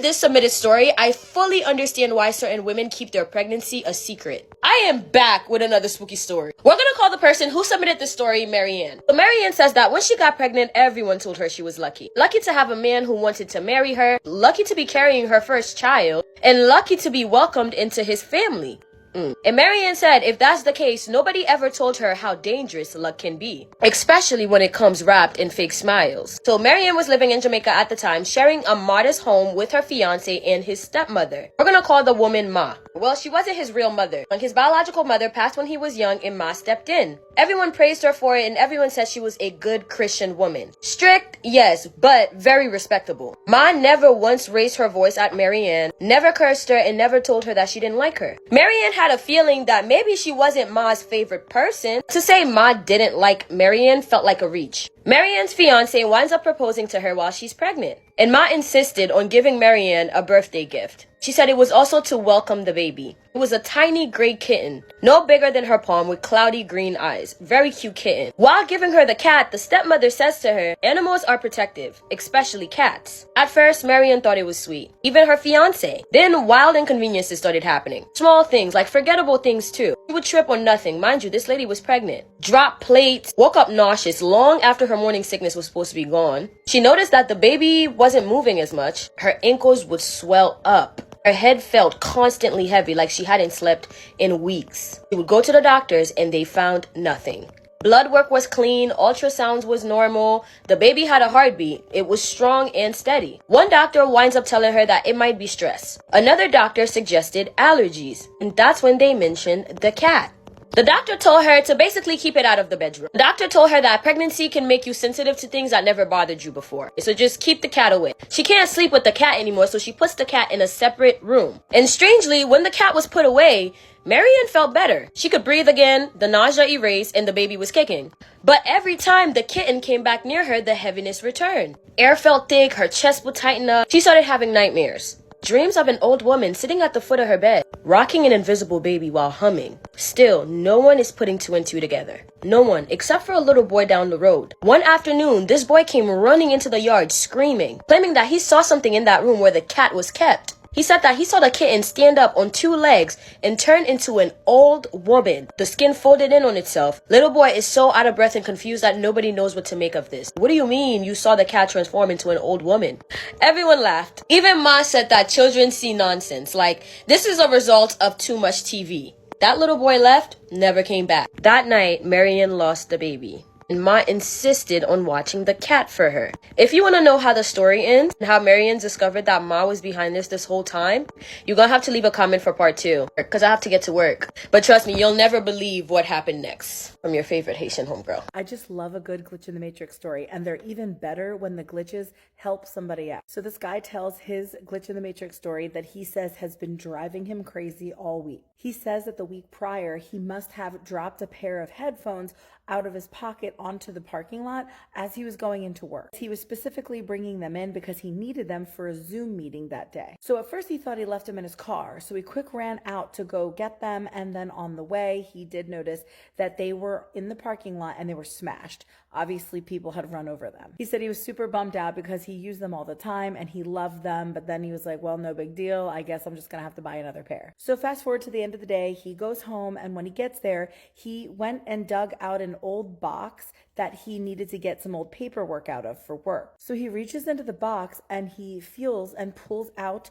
this submitted story, I fully understand why certain women keep their pregnancy a secret. I am back with another spooky story. We're gonna call the person who submitted this story Marianne. So Marianne says that when she got pregnant, everyone told her she was lucky. Lucky to have a man who wanted to marry her, lucky to be carrying her first child, and lucky to be welcomed into his family. And Marianne said if that's the case, nobody ever told her how dangerous luck can be, especially when it comes wrapped in fake smiles. So Marianne was living in Jamaica at the time, sharing a modest home with her fiance and his stepmother. We're gonna call the woman Ma. Well, she wasn't his real mother. His biological mother passed when he was young and Ma stepped in. Everyone praised her for it and everyone said she was a good Christian woman. Strict, yes, but very respectable. Ma never once raised her voice at Marianne, never cursed her, and never told her that she didn't like her. Marianne had a feeling that maybe she wasn't Ma's favorite person. To say Ma didn't like Marianne felt like a reach. Marianne's fiance winds up proposing to her while she's pregnant, and Ma insisted on giving Marianne a birthday gift. She said it was also to welcome the baby. It was a tiny gray kitten, no bigger than her palm with cloudy green eyes. Very cute kitten. While giving her the cat, the stepmother says to her, animals are protective, especially cats. At first, Marianne thought it was sweet. Even her fiance. Then wild inconveniences started happening. Small things, like forgettable things too. She would trip on nothing. Mind you, this lady was pregnant. Drop plates, woke up nauseous long after her morning sickness was supposed to be gone. She noticed that the baby wasn't moving as much. Her ankles would swell up. Her head felt constantly heavy, like she hadn't slept in weeks. She would go to the doctors and they found nothing. Blood work was clean, ultrasounds was normal, the baby had a heartbeat, it was strong and steady. One doctor winds up telling her that it might be stress. Another doctor suggested allergies, and that's when they mentioned the cat. The doctor told her to basically keep it out of the bedroom. The doctor told her that pregnancy can make you sensitive to things that never bothered you before. So just keep the cat away. She can't sleep with the cat anymore, so she puts the cat in a separate room. And strangely, when the cat was put away, Marianne felt better. She could breathe again, the nausea erased, and the baby was kicking. But every time the kitten came back near her, the heaviness returned. Air felt thick, her chest would tighten up. She started having nightmares. Dreams of an old woman sitting at the foot of her bed, rocking an invisible baby while humming. Still, no one is putting two and two together. No one, except for a little boy down the road. One afternoon, this boy came running into the yard screaming, claiming that he saw something in that room where the cat was kept. He said that he saw the kitten stand up on two legs and turn into an old woman. The skin folded in on itself. Little boy is so out of breath and confused that nobody knows what to make of this. What do you mean you saw the cat transform into an old woman? Everyone laughed. Even Ma said that children see nonsense. Like, this is a result of too much TV. That little boy left, never came back. That night, Marianne lost the baby. And Ma insisted on watching the cat for her. If you want to know how the story ends and how Marianne discovered that Ma was behind this whole time, you're gonna have to leave a comment for part 2 because I have to get to work. But trust me, you'll never believe what happened next. From your favorite Haitian homegirl. I just love a good glitch in the matrix story, and they're even better when the glitches help somebody out. So this guy tells his glitch in the matrix story that he says has been driving him crazy all week. He says that the week prior, he must have dropped a pair of headphones out of his pocket onto the parking lot as he was going into work. He was specifically bringing them in because he needed them for a Zoom meeting that day. So at first he thought he left them in his car, so he quick ran out to go get them, and then on the way he did notice that they were in the parking lot and they were smashed. Obviously people had run over them. He said he was super bummed out because he used them all the time and he loved them, but then he was like, well, no big deal, I guess I'm just gonna have to buy another pair. So fast forward to the end of the day, he goes home, and when he gets there, he went and dug out an old box that he needed to get some old paperwork out of for work. So he reaches into the box and he feels and pulls out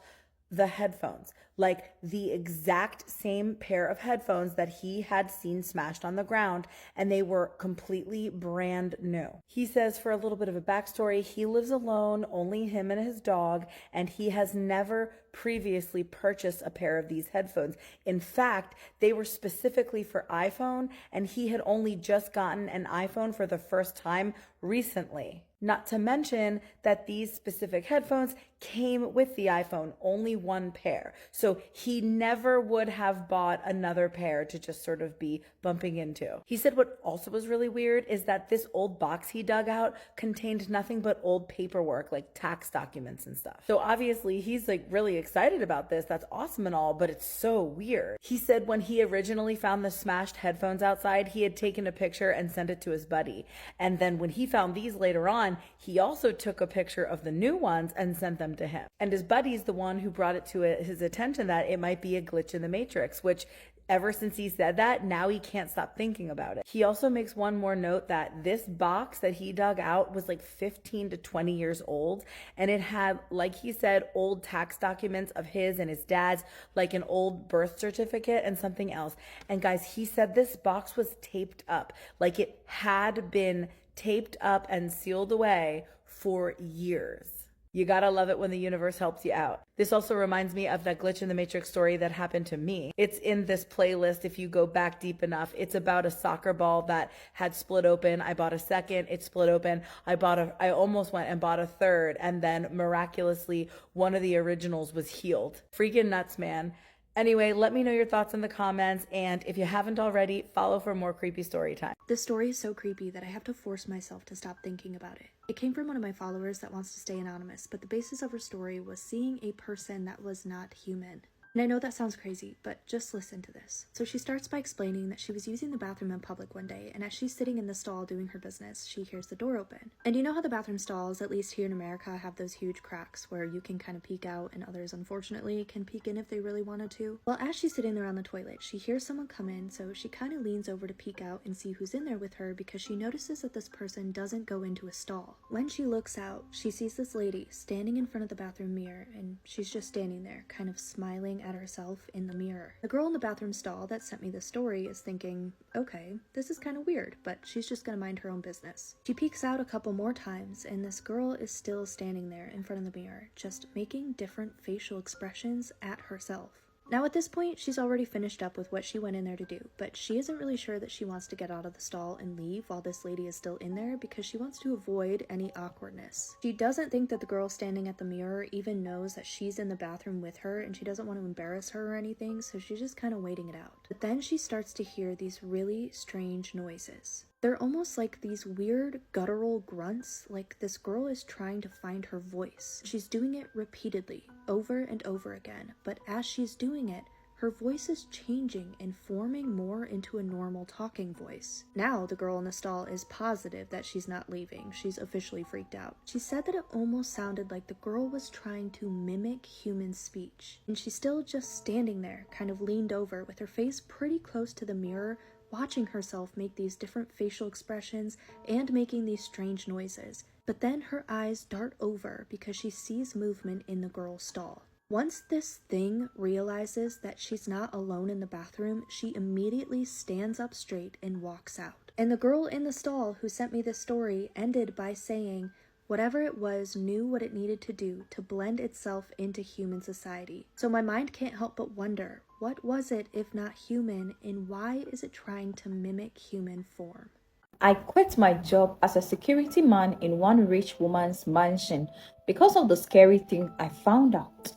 the headphones, like the exact same pair of headphones that he had seen smashed on the ground, and they were completely brand new. He says, for a little bit of a backstory, he lives alone, only him and his dog, and he has never previously purchased a pair of these headphones. In fact, they were specifically for iPhone, and he had only just gotten an iPhone for the first time recently. Not to mention that these specific headphones came with the iPhone, only one pair. So he never would have bought another pair to just sort of be bumping into. He said what also was really weird is that this old box he dug out contained nothing but old paperwork, like tax documents and stuff. So obviously he's like really excited about this. That's awesome and all, but it's so weird. He said when he originally found the smashed headphones outside, he had taken a picture and sent it to his buddy. And then when he found these later on, he also took a picture of the new ones and sent them them to him. And his buddy's the one who brought it to his attention that it might be a glitch in the matrix, which ever since he said that, now he can't stop thinking about it. He also makes one more note that this box that he dug out was like 15 to 20 years old. And it had, like he said, old tax documents of his and his dad's, like an old birth certificate and something else. And guys, he said this box was taped up, like it had been taped up and sealed away for years. You gotta love it when the universe helps you out. This also reminds me of that glitch in the matrix story that happened to me. It's in this playlist if you go back deep enough. It's about a soccer ball that had split open. I bought a second, it split open. I almost went and bought a third, and then miraculously one of the originals was healed. Freaking nuts, man. Anyway, let me know your thoughts in the comments, and if you haven't already, follow for more creepy story time. This story is so creepy that I have to force myself to stop thinking about it. It came from one of my followers that wants to stay anonymous, but the basis of her story was seeing a person that was not human. And I know that sounds crazy, but just listen to this. So she starts by explaining that she was using the bathroom in public one day, and as she's sitting in the stall doing her business, she hears the door open. And you know how the bathroom stalls, at least here in America, have those huge cracks where you can kind of peek out and others, unfortunately, can peek in if they really wanted to? Well, as she's sitting there on the toilet, she hears someone come in, so she kind of leans over to peek out and see who's in there with her because she notices that this person doesn't go into a stall. When she looks out, she sees this lady standing in front of the bathroom mirror, and she's just standing there, kind of smiling at herself in the mirror. The girl in the bathroom stall that sent me this story is thinking, okay, this is kind of weird, but she's just gonna mind her own business. She peeks out a couple more times, and this girl is still standing there in front of the mirror, just making different facial expressions at herself. Now at this point, she's already finished up with what she went in there to do, but she isn't really sure that she wants to get out of the stall and leave while this lady is still in there because she wants to avoid any awkwardness. She doesn't think that the girl standing at the mirror even knows that she's in the bathroom with her, and she doesn't want to embarrass her or anything, so she's just kind of waiting it out. But then she starts to hear these really strange noises. They're almost like these weird guttural grunts, like this girl is trying to find her voice. She's doing it repeatedly, over and over again, but as she's doing it, her voice is changing and forming more into a normal talking voice. Now the girl in the stall is positive that she's not leaving. She's officially freaked out. She said that it almost sounded like the girl was trying to mimic human speech, and she's still just standing there, kind of leaned over with her face pretty close to the mirror, watching herself make these different facial expressions and making these strange noises. But then her eyes dart over because she sees movement in the girl's stall. Once this thing realizes that she's not alone in the bathroom, she immediately stands up straight and walks out. And the girl in the stall who sent me this story ended by saying, whatever it was knew what it needed to do to blend itself into human society. So my mind can't help but wonder, what was it if not human, and why is it trying to mimic human form? I quit my job as a security man in one rich woman's mansion because of the scary thing I found out.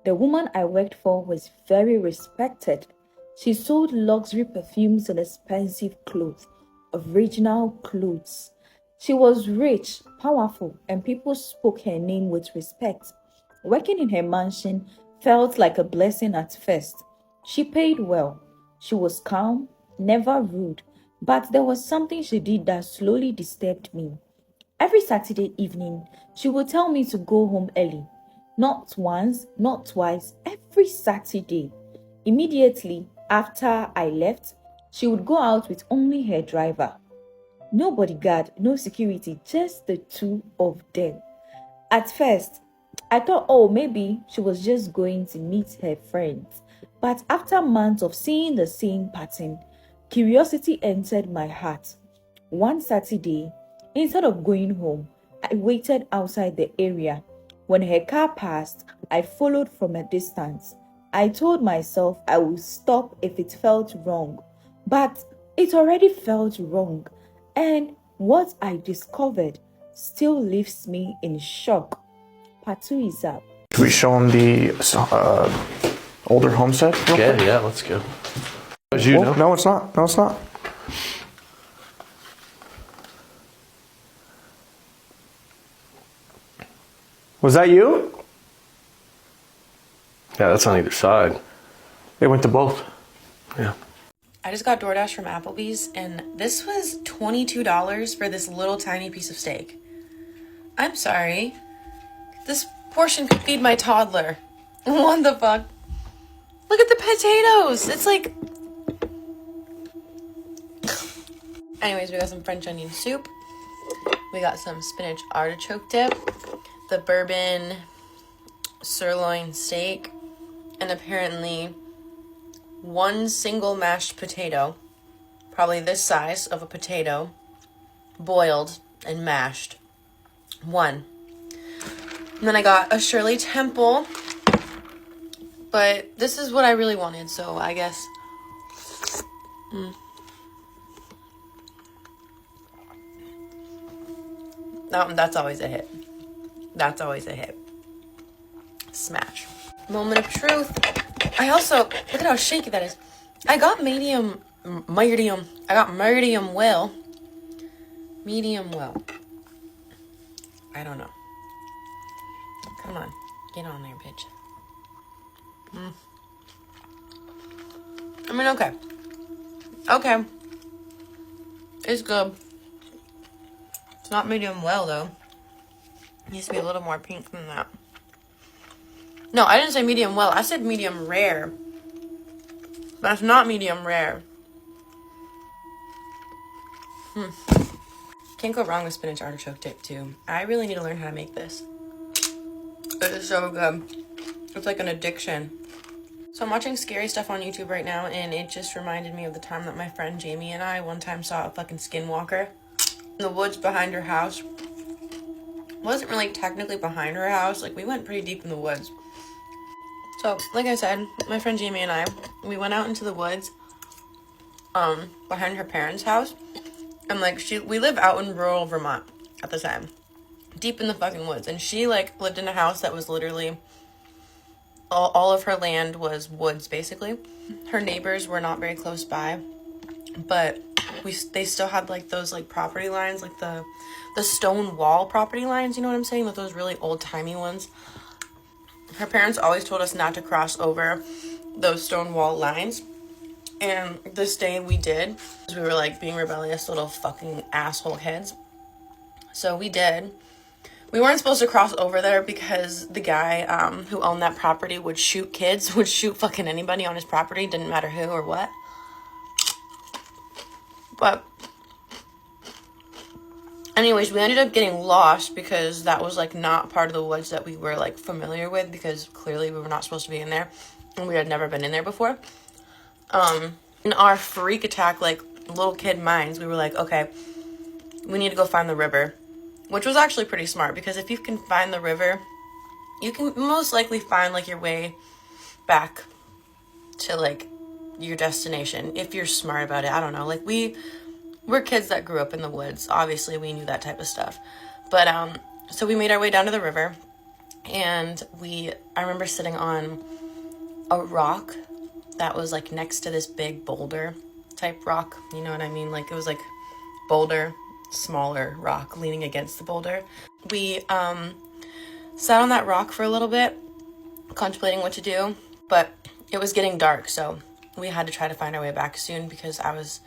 The woman I worked for was very respected. She sold luxury perfumes and expensive clothes, original clothes. She was rich, powerful, and people spoke her name with respect. Working in her mansion felt like a blessing at first. She paid well. She was calm, never rude, but there was something she did that slowly disturbed me. Every Saturday evening, she would tell me to go home early. Not once, not twice, every Saturday. Immediately after I left, she would go out with only her driver. No bodyguard, no security, just the two of them. At first, I thought, maybe she was just going to meet her friends. But after months of seeing the same pattern, curiosity entered my heart. One Saturday, instead of going home, I waited outside the area. When her car passed, I followed from a distance. I told myself I would stop if it felt wrong, but it already felt wrong. And what I discovered still leaves me in shock. Part 2 is up. Can we show them the older homestead? Yeah, let's go. As you know. No, it's not. No, it's not. Was that you? Yeah, that's on either side. They went to both. Yeah. I just got DoorDash from Applebee's, and this was $22 for this little tiny piece of steak. I'm sorry. This portion could feed my toddler. What the fuck? Look at the potatoes. It's like... Anyways, we got some French onion soup. We got some spinach artichoke dip. The bourbon sirloin steak. And apparently one single mashed potato, probably this size of a potato, boiled and mashed. One. And then I got a Shirley Temple, but this is what I really wanted, so I guess. That's always a hit. That's always a hit. Smash. Moment of truth. I also, look at how shaky that is. I got medium well. Medium well. I don't know. Come on. Get on there, bitch. I mean, okay. Okay. It's good. It's not medium well, though. It needs to be a little more pink than that. No, I didn't say medium well. I said medium rare. That's not medium rare. Can't go wrong with spinach artichoke dip, too. I really need to learn how to make this. It is so good. It's like an addiction. So I'm watching scary stuff on YouTube right now, and it just reminded me of the time that my friend Jamie and I one time saw a fucking skinwalker in the woods behind her house. It wasn't really technically behind her house. Like, we went pretty deep in the woods. So, like I said, my friend Jamie and I, we went out into the woods behind her parents' house. And, like, we live out in rural Vermont at the time. Deep in the fucking woods. And she, like, lived in a house that was literally... All of her land was woods, basically. Her neighbors were not very close by. But they still had, like, those, like, property lines. Like, the stone wall property lines, you know what I'm saying? Like, those really old-timey ones. Her parents always told us not to cross over those stone wall lines. And this day we did. We were like being rebellious little fucking asshole kids. So we did. We weren't supposed to cross over there because the guy who owned that property would shoot kids, would shoot fucking anybody on his property. Didn't matter who or what. But anyways, we ended up getting lost because that was, like, not part of the woods that we were, like, familiar with, because clearly we were not supposed to be in there, and we had never been in there before. In our freak attack, like, little kid minds, we were like, okay, we need to go find the river, which was actually pretty smart, because if you can find the river, you can most likely find, like, your way back to, like, your destination, if you're smart about it. I don't know, like, we're kids that grew up in the woods. Obviously, we knew that type of stuff. But, so we made our way down to the river. And I remember sitting on a rock that was, like, next to this big boulder type rock. You know what I mean? Like, it was, like, boulder, smaller rock leaning against the boulder. We, sat on that rock for a little bit, contemplating what to do. But it was getting dark, so we had to try to find our way back soon because I was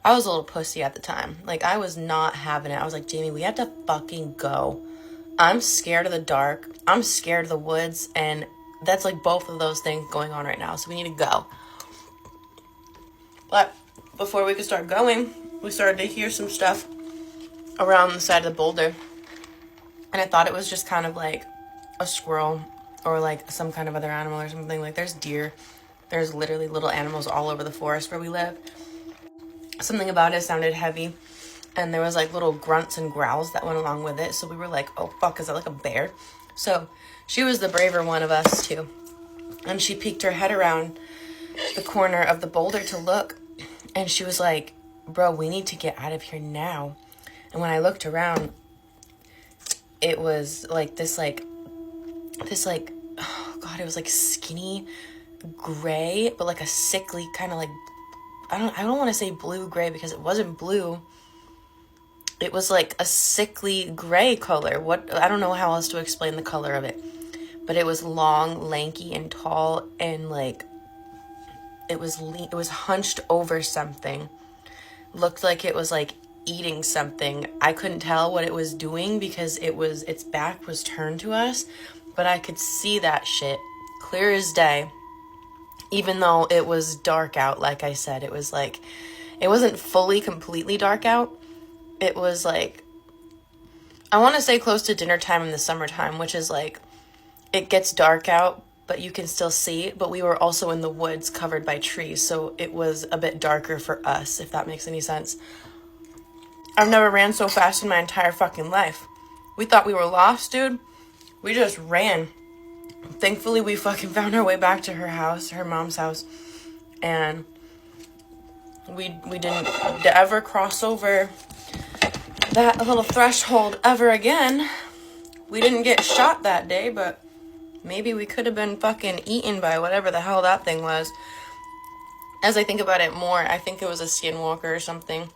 a little pussy at the time. Like, I was not having it. I was like, Jamie, we have to fucking go. I'm scared of the dark. I'm scared of the woods. And that's, like, both of those things going on right now. So we need to go. But before we could start going, we started to hear some stuff around the side of the boulder. And I thought it was just kind of like a squirrel or, like, some kind of other animal or something. Like, there's deer. There's literally little animals all over the forest where we live. Something about it sounded heavy, and there was, like, little grunts and growls that went along with it, so we were like, oh fuck, is that like a bear? So she was the braver one of us too, and she peeked her head around the corner of the boulder to look, and she was like, bro, we need to get out of here now. And when I looked around, it was like this oh god, it was like skinny gray, but like a sickly kind of like, I don't want to say blue-gray because it wasn't blue. It was like a sickly gray color. I don't know how else to explain the color of it. But it was long, lanky, and tall, and, like, it was hunched over something. Looked like it was, like, eating something. I couldn't tell what it was doing because its back was turned to us, but I could see that shit clear as day. Even though it was dark out, like I said, it was like, it wasn't fully, completely dark out. It was like, I want to say close to dinner time in the summertime, which is like, it gets dark out, but you can still see. But we were also in the woods covered by trees, so it was a bit darker for us, if that makes any sense. I've never ran so fast in my entire fucking life. We thought we were lost, dude. We just ran. Thankfully, we fucking found our way back to her house, her mom's house, and we didn't ever cross over that little threshold ever again. We didn't get shot that day, but maybe we could have been fucking eaten by whatever the hell that thing was. As I think about it more, I think it was a skinwalker or something.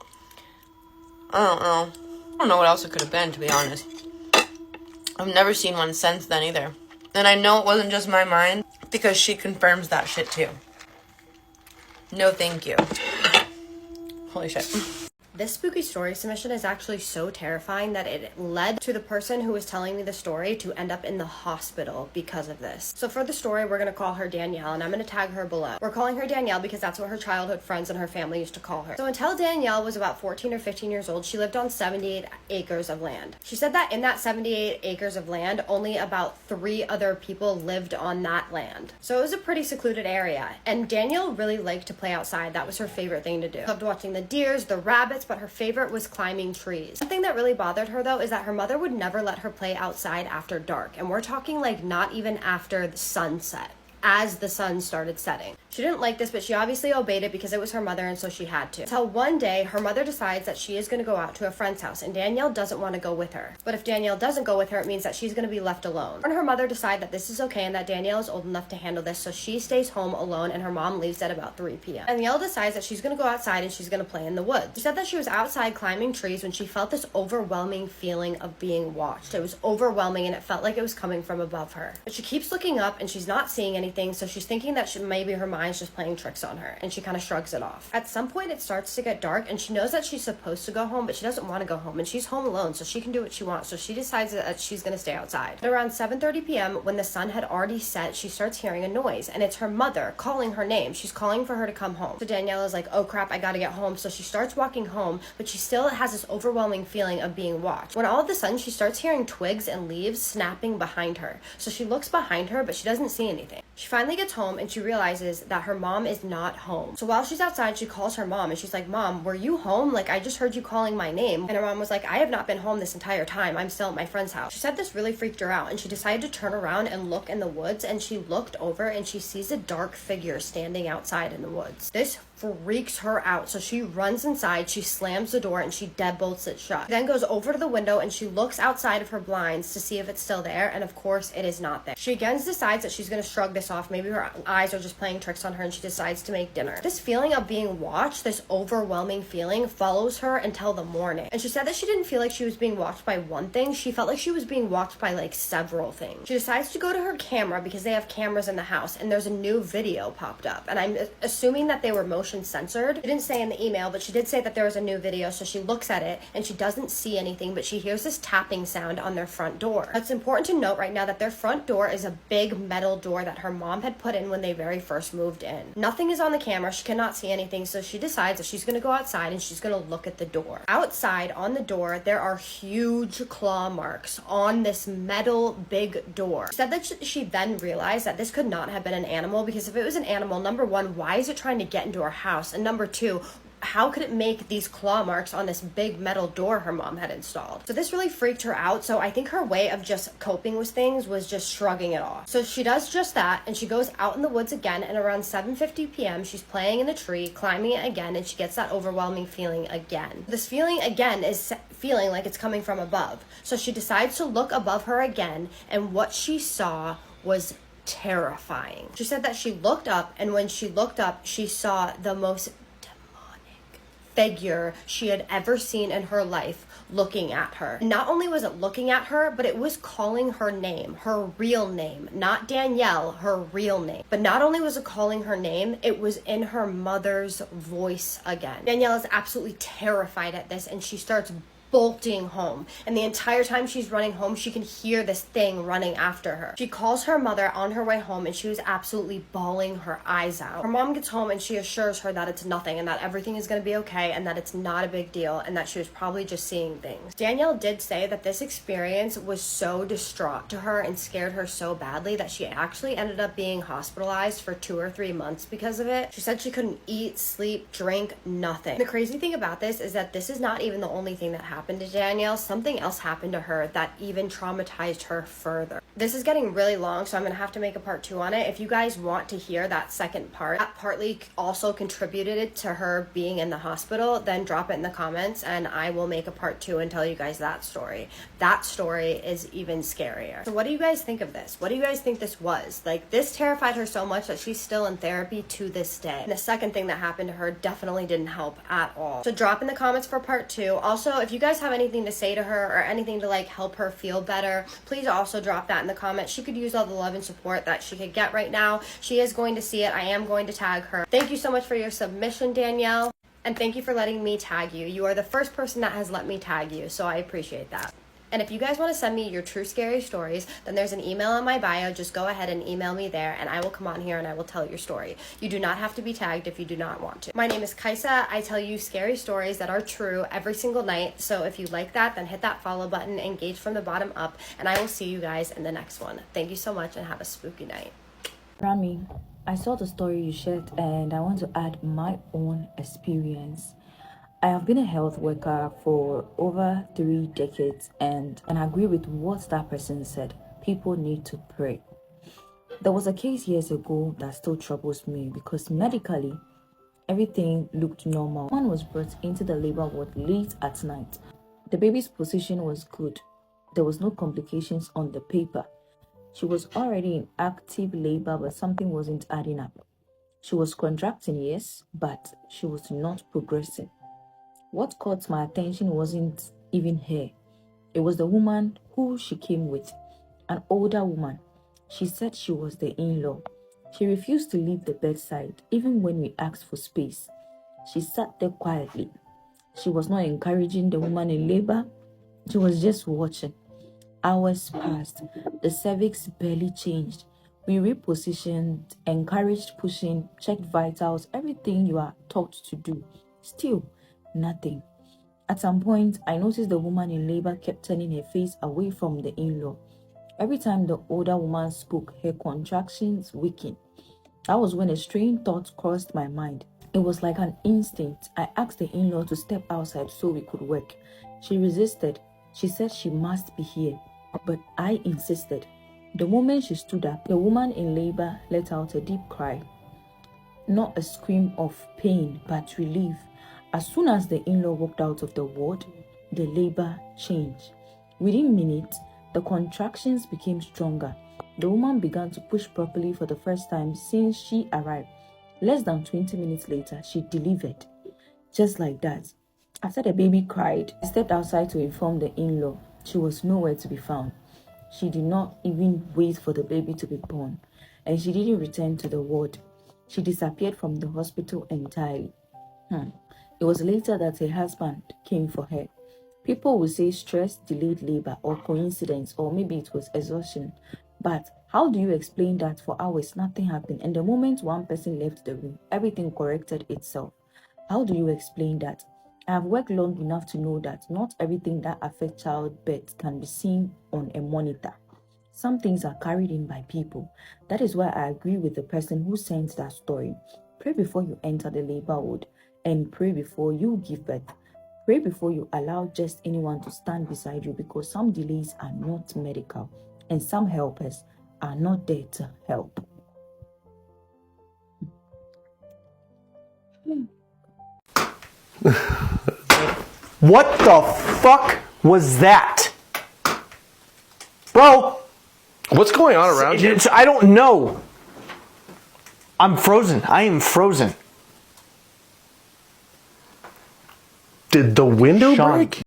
I don't know what else it could have been, to be honest. I've never seen one since then either. And I know it wasn't just my mind, because she confirms that shit too. No thank you. Holy shit. This spooky story submission is actually so terrifying that it led to the person who was telling me the story to end up in the hospital because of this. So for the story, we're going to call her Danielle, and I'm going to tag her below. We're calling her Danielle because that's what her childhood friends and her family used to call her. So until Danielle was about 14 or 15 years old, she lived on 78 acres of land. She said that in that 78 acres of land, only about 3 other people lived on that land. So it was a pretty secluded area, and Danielle really liked to play outside. That was her favorite thing to do. She loved watching the deers, the rabbits, but her favorite was climbing trees. Something that really bothered her though is that her mother would never let her play outside after dark, and we're talking like not even after the sunset, as the sun started setting. She didn't like this, but she obviously obeyed it because it was her mother, and so she had to. Until one day, her mother decides that she is going to go out to a friend's house, and Danielle doesn't want to go with her. But if Danielle doesn't go with her, it means that she's going to be left alone. Her and her mother decide that this is okay and that Danielle is old enough to handle this, so she stays home alone, and her mom leaves at about 3 p.m. Danielle decides that she's going to go outside and she's going to play in the woods. She said that she was outside climbing trees when she felt this overwhelming feeling of being watched. It was overwhelming, and it felt like it was coming from above her. But she keeps looking up and she's not seeing anything, so she's thinking that maybe her mind's just playing tricks on her, and she kind of shrugs it off. At some point, it starts to get dark, and she knows that she's supposed to go home, but she doesn't want to go home, and she's home alone, so she can do what she wants. So she decides that she's going to stay outside. At around 7:30 p.m., when the sun had already set, she starts hearing a noise, and it's her mother calling her name. She's calling for her to come home. So Danielle is like, oh crap, I gotta get home. So she starts walking home, but she still has this overwhelming feeling of being watched. When all of a sudden, she starts hearing twigs and leaves snapping behind her. So she looks behind her, but she doesn't see anything. She finally gets home, and she realizes that her mom is not home. So while she's outside, she calls her mom, and she's like, Mom, were you home? Like, I just heard you calling my name. And her mom was like, I have not been home this entire time. I'm still at my friend's house. She said this really freaked her out, and she decided to turn around and look in the woods, and she looked over and she sees a dark figure standing outside in the woods. This freaks her out, so she runs inside, she slams the door, and she deadbolts it shut. She then goes over to the window and she looks outside of her blinds to see if it's still there, and of course it is not there. She again decides that she's going to shrug this off. Maybe her eyes are just playing tricks on her, and she decides to make dinner. This feeling of being watched, this overwhelming feeling, follows her until the morning. And she said that she didn't feel like she was being watched by one thing, she felt like she was being watched by like several things. She decides to go to her camera because they have cameras in the house, and there's a new video popped up, and I'm assuming that they were motion censored. She didn't say in the email, but she did say that there was a new video, so she looks at it and she doesn't see anything, but she hears this tapping sound on their front door. It's important to note right now that their front door is a big metal door that her mom had put in when they very first moved in. Nothing is on the camera, she cannot see anything, so she decides that she's going to go outside and she's going to look at the door. Outside on the door, there are huge claw marks on this metal big door. She said that she then realized that this could not have been an animal, because if it was an animal, number one, why is it trying to get into our house? And number two, how could it make these claw marks on this big metal door her mom had installed? So this really freaked her out, so I think her way of just coping with things was just shrugging it off. So she does just that, and she goes out in the woods again, and around 7:50 p.m. she's playing in the tree, climbing it again, and she gets that overwhelming feeling again. This feeling again is feeling like it's coming from above. So she decides to look above her again, and what she saw was terrifying. She said that she looked up, and when she looked up, she saw the most figure she had ever seen in her life looking at her. Not only was it looking at her, but it was calling her name, her real name, not Danielle, her real name. But not only was it calling her name, it was in her mother's voice again. Danielle is absolutely terrified at this, and she starts bolting home. And the entire time she's running home, she can hear this thing running after her. She calls her mother on her way home and she was absolutely bawling her eyes out. Her mom gets home and she assures her that it's nothing and that everything is going to be okay and that it's not a big deal and that she was probably just seeing things. Danielle did say that this experience was so distraught to her and scared her so badly that she actually ended up being hospitalized for 2 or 3 months because of it. She said she couldn't eat, sleep, drink, nothing. The crazy thing about this is that this is not even the only thing that happened to Danielle. Something else happened to her that even traumatized her further. This is getting really long, so I'm gonna have to make a part 2 on it. If you guys want to hear that second part, that partly also contributed to her being in the hospital, then drop it in the comments and I will make a part 2 and tell you guys that story. That story is even scarier. So what do you guys think of this? What do you guys think this was? Like, this terrified her so much that she's still in therapy to this day. And the second thing that happened to her definitely didn't help at all. So drop in the comments for part 2. Also, if you guys have anything to say to her or anything to like help her feel better, please also drop that in the comments. She could use all the love and support that she could get right now. She is going to see it. I am going to tag her. Thank you so much for your submission, Danielle. And thank you for letting me tag you. You are the first person that has let me tag you, so I appreciate that. And if you guys want to send me your true scary stories, then there's an email in my bio. Just go ahead and email me there and I will come on here and I will tell your story. You do not have to be tagged if you do not want to. My name is Kaisa. I tell you scary stories that are true every single night. So if you like that, then hit that follow button, engage from the bottom up, and I will see you guys in the next one. Thank you so much and have a spooky night. Rami, I saw the story you shared and I want to add my own experience. I have been a health worker for over 3 decades and I agree with what that person said. People need to pray. There was a case years ago that still troubles me because medically, everything looked normal. One was brought into the labor ward late at night. The baby's position was good. There was no complications on the paper. She was already in active labor, but something wasn't adding up. She was contracting, yes, but she was not progressing. What caught my attention wasn't even her. It was the woman who she came with, an older woman. She said she was the in-law. She refused to leave the bedside, even when we asked for space. She sat there quietly. She was not encouraging the woman in labor. She was just watching. Hours passed. The cervix barely changed. We repositioned, encouraged pushing, checked vitals, everything you are taught to do. Still, nothing. At some point, I noticed the woman in labor kept turning her face away from the in-law. Every time the older woman spoke, her contractions weakened. That was when a strange thought crossed my mind. It was like an instinct. I asked the in-law to step outside so we could work. She resisted. She said she must be here, but I insisted. The moment she stood up, the woman in labor let out a deep cry. Not a scream of pain, but relief. As soon as the in-law walked out of the ward, the labor changed. Within minutes, the contractions became stronger. The woman began to push properly for the first time since she arrived. Less than 20 minutes later, she delivered. Just like that. After the baby cried, I stepped outside to inform the in-law. She was nowhere to be found. She did not even wait for the baby to be born, and she didn't return to the ward. She disappeared from the hospital entirely. It was later that her husband came for her. People will say stress, delayed labor, or coincidence, or maybe it was exhaustion. But how do you explain that for hours nothing happened, and the moment one person left the room, everything corrected itself? How do you explain that? I have worked long enough to know that not everything that affects childbirth can be seen on a monitor. Some things are carried in by people. That is why I agree with the person who sent that story. Pray before you enter the labor ward, and pray before you give birth. Pray before you allow just anyone to stand beside you, because some delays are not medical and some helpers are not there to help. What the fuck was that? Bro, What's going on around you? I don't know. I'm frozen. I am frozen. Did the window Sean. break?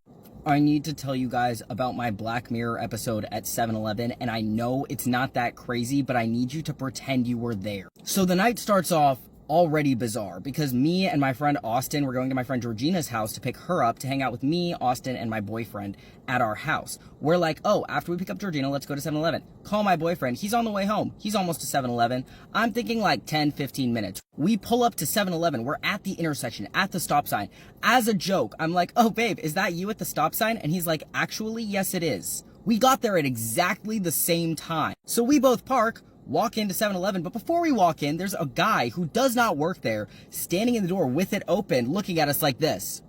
I need to tell you guys about my Black Mirror episode at 7-Eleven, and I know it's not that crazy, but I need you to pretend you were there. So the night starts off already bizarre because me and my friend Austin were going to my friend Georgina's house to pick her up to hang out with me, Austin, and my boyfriend at our house. We're like, oh, after we pick up Georgina, let's go to 7-Eleven. Call my boyfriend. He's on the way home. He's almost to 7-Eleven. I'm thinking like 10, 15 minutes. We pull up to 7-Eleven. We're at the intersection, at the stop sign. As a joke, I'm like, oh, babe, is that you at the stop sign? And he's like, actually, yes, it is. We got there at exactly the same time. So we both park, walk into 7-Eleven, but before we walk in, there's a guy who does not work there, standing in the door with it open, looking at us like this.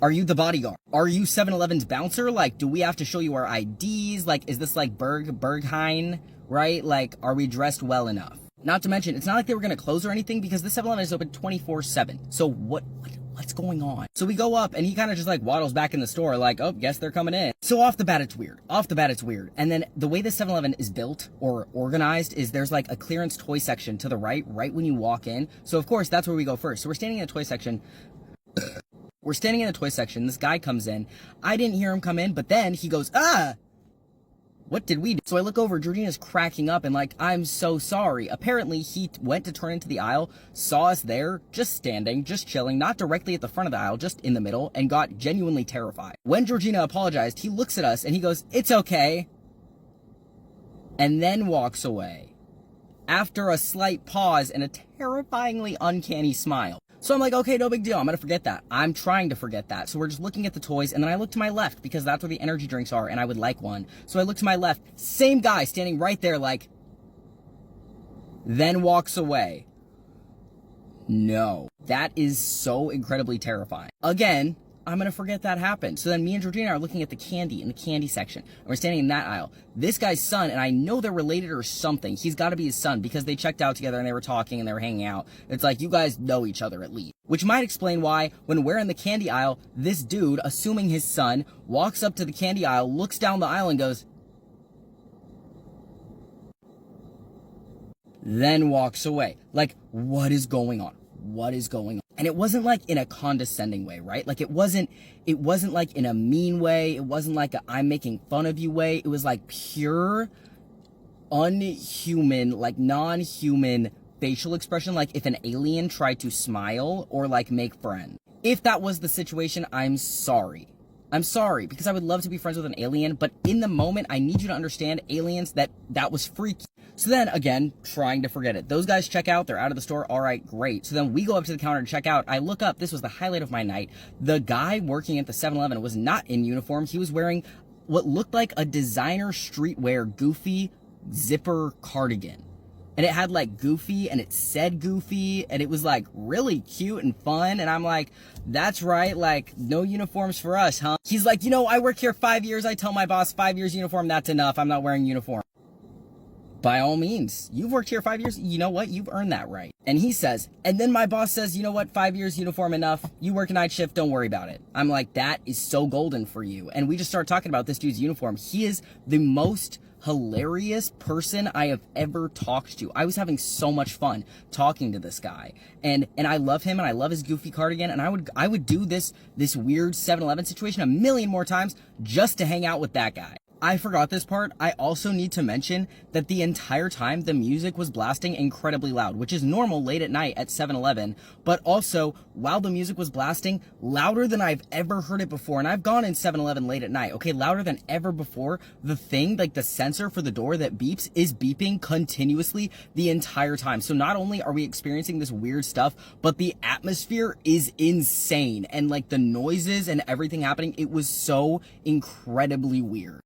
Are you the bodyguard? Are you 7-Eleven's bouncer? Like, do we have to show you our IDs? Like, is this like Berghain, right? Like, are we dressed well enough? Not to mention, it's not like they were going to close or anything because the 7-Eleven is open 24/7. So what's going on? So we go up and he kind of just like waddles back in the store like, oh, guess they're coming in. So off the bat, it's weird. And then the way the 7-Eleven is built or organized is there's like a clearance toy section to the right when you walk in. So of course, that's where we go first. So we're standing in the toy section. This guy comes in. I didn't hear him come in, but then he goes, what did we do? So I look over, Georgina's cracking up and like, I'm so sorry. Apparently he went to turn into the aisle, saw us there, just standing, just chilling, not directly at the front of the aisle, just in the middle, and got genuinely terrified. When Georgina apologized, he looks at us and he goes, it's okay. And then walks away. After a slight pause and a terrifyingly uncanny smile. So I'm like, okay, no big deal. I'm going to forget that. I'm trying to forget that. So we're just looking at the toys. And then I look to my left because that's where the energy drinks are. And I would like one. So I look to my left. Same guy standing right there like, then walks away. No, that is so incredibly terrifying. Again, I'm going to forget that happened. So then me and Georgina are looking at the candy in the candy section. And we're standing in that aisle. This guy's son, and I know they're related or something. He's got to be his son because they checked out together and they were talking and they were hanging out. It's like, you guys know each other at least. Which might explain why, when we're in the candy aisle, this dude, assuming his son, walks up to the candy aisle, looks down the aisle and goes, then walks away. Like, what is going on? What is going on? And it wasn't like in a condescending way, right? Like it wasn't like in a mean way. It wasn't like a I'm making fun of you way. It was like pure, unhuman, like non-human facial expression. Like if an alien tried to smile or like make friends. If that was the situation, I'm sorry. I'm sorry because I would love to be friends with an alien, but in the moment, I need you to understand, aliens, that was freaky. So then, again, trying to forget it. Those guys check out. They're out of the store. All right, great. So then we go up to the counter to check out. I look up. This was the highlight of my night. The guy working at the 7-Eleven was not in uniform. He was wearing what looked like a designer streetwear goofy zipper cardigan. And it had like Goofy and it said Goofy and it was like really cute and fun. And I'm like, that's right. Like no uniforms for us, huh? He's like, I work here 5 years. I tell my boss 5 years uniform. That's enough. I'm not wearing uniform. By all means, you've worked here 5 years. You know what? You've earned that right. And he says, and then my boss says, you know what? 5 years uniform enough. You work a night shift. Don't worry about it. I'm like, that is so golden for you. And we just start talking about this dude's uniform. He is the most hilarious person I have ever talked to. I was having so much fun talking to this guy. And I love him and I love his goofy cardigan. And I would do this weird 7-Eleven situation a million more times just to hang out with that guy. I forgot this part. I also need to mention that the entire time the music was blasting incredibly loud, which is normal late at night at 7-Eleven, but also while the music was blasting, louder than I've ever heard it before. And I've gone in 7-Eleven late at night, okay, louder than ever before. The thing, like the sensor for the door that beeps is beeping continuously the entire time. So not only are we experiencing this weird stuff, but the atmosphere is insane. And like the noises and everything happening, it was so incredibly weird.